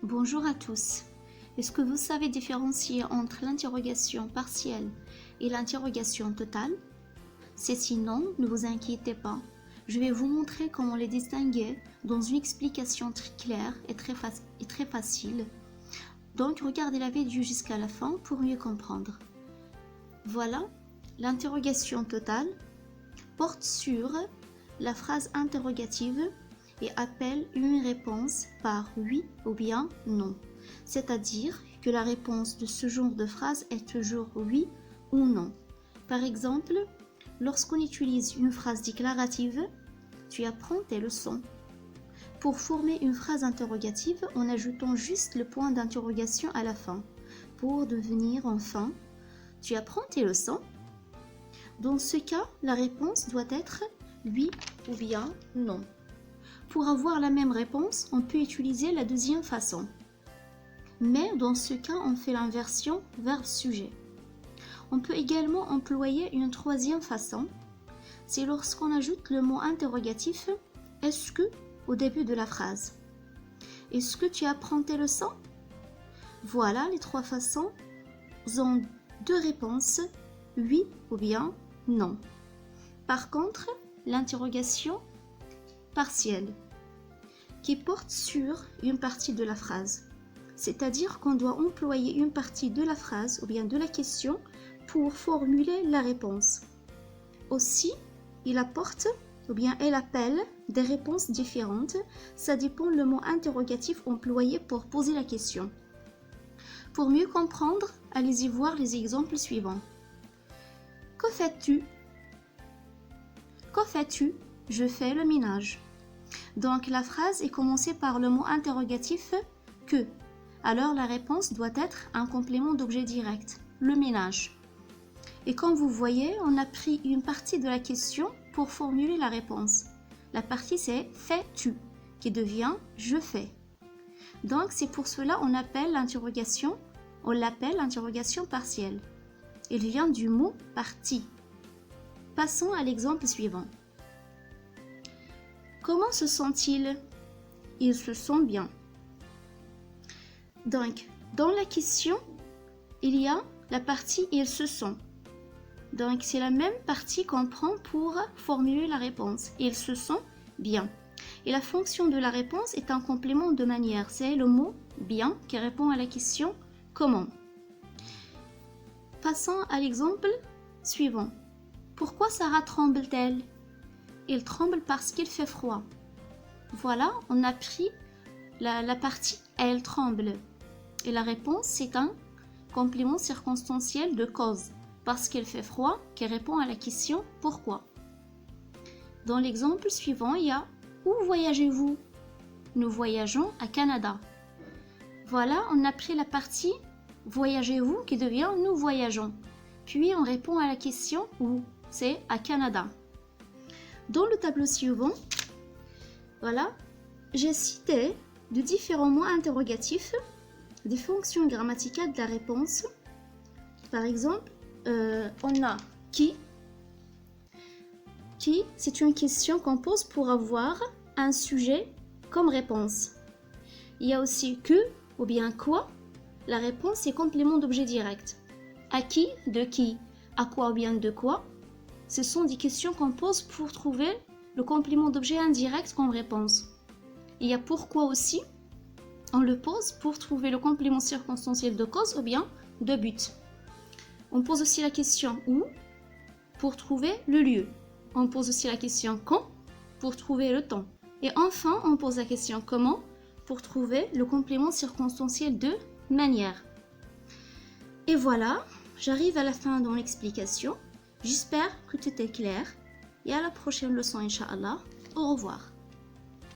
Bonjour à tous. Est-ce que vous savez différencier entre l'interrogation partielle et l'interrogation totale? Sinon, ne vous inquiétez pas. Je vais vous montrer comment les distinguer dans une explication très claire et très facile. Donc, regardez la vidéo jusqu'à la fin pour mieux comprendre. Voilà, l'interrogation totale porte sur la phrase interrogative et appelle une réponse par oui ou bien non. C'est-à-dire que la réponse de ce genre de phrase est toujours oui ou non. Par exemple, lorsqu'on utilise une phrase déclarative, tu apprends tes leçons. Pour former une phrase interrogative, en ajoutant juste le point d'interrogation à la fin, pour devenir enfin, tu apprends tes leçons. Dans ce cas, la réponse doit être oui ou bien non. Pour avoir la même réponse, on peut utiliser la deuxième façon. Mais dans ce cas, on fait l'inversion verbe-sujet. On peut également employer une troisième façon. C'est lorsqu'on ajoute le mot interrogatif « est-ce que » au début de la phrase. Est-ce que tu apprends tes leçons? Voilà, les trois façons ont deux réponses, oui ou bien non. Par contre, l'interrogation partielle, qui porte sur une partie de la phrase. C'est-à-dire qu'on doit employer une partie de la phrase ou bien de la question pour formuler la réponse. Aussi, il apporte ou bien elle appelle des réponses différentes. Ça dépend le mot interrogatif employé pour poser la question. Pour mieux comprendre, allez-y voir les exemples suivants. Que fais-tu? Que fais-tu? Je fais le ménage. Donc la phrase est commencée par le mot interrogatif que. Alors la réponse doit être un complément d'objet direct, le ménage. Et comme vous voyez, on a pris une partie de la question pour formuler la réponse. La partie c'est fais-tu qui devient je fais. Donc c'est pour cela on l'appelle l'interrogation partielle. Il vient du mot partie. Passons à l'exemple suivant. Comment se sent-ils? Ils se sentent bien. Donc, dans la question, il y a la partie « ils se sont ». Donc, c'est la même partie qu'on prend pour formuler la réponse. Ils se sont bien. Et la fonction de la réponse est un complément de manière. C'est le mot « bien » qui répond à la question « comment ». Passons à l'exemple suivant. Pourquoi Sarah tremble-t-elle? Il tremble parce qu'il fait froid. Voilà, on a pris la partie « elle tremble ». Et la réponse, c'est un complément circonstanciel de cause, parce qu'il fait froid, qui répond à la question « pourquoi ». Dans l'exemple suivant, il y a « où voyagez-vous » Nous voyageons à Canada. Voilà, on a pris la partie « voyagez-vous » qui devient « nous voyageons ». Puis on répond à la question « où » c'est à Canada. Dans le tableau suivant, voilà, j'ai cité de différents mots interrogatifs, des fonctions grammaticales de la réponse. Par exemple, on a qui. Qui, c'est une question qu'on pose pour avoir un sujet comme réponse. Il y a aussi que ou bien quoi. La réponse est complément d'objet direct. À qui, de qui, à quoi ou bien de quoi. Ce sont des questions qu'on pose pour trouver le complément d'objet indirect comme réponse. Il y a pourquoi aussi. On le pose pour trouver le complément circonstanciel de cause ou bien de but. On pose aussi la question où pour trouver le lieu. On pose aussi la question quand pour trouver le temps. Et enfin, on pose la question comment pour trouver le complément circonstanciel de manière. Et voilà, j'arrive à la fin de mon explication. J'espère que tout est clair. Et à la prochaine leçon, Inch'Allah. Au revoir.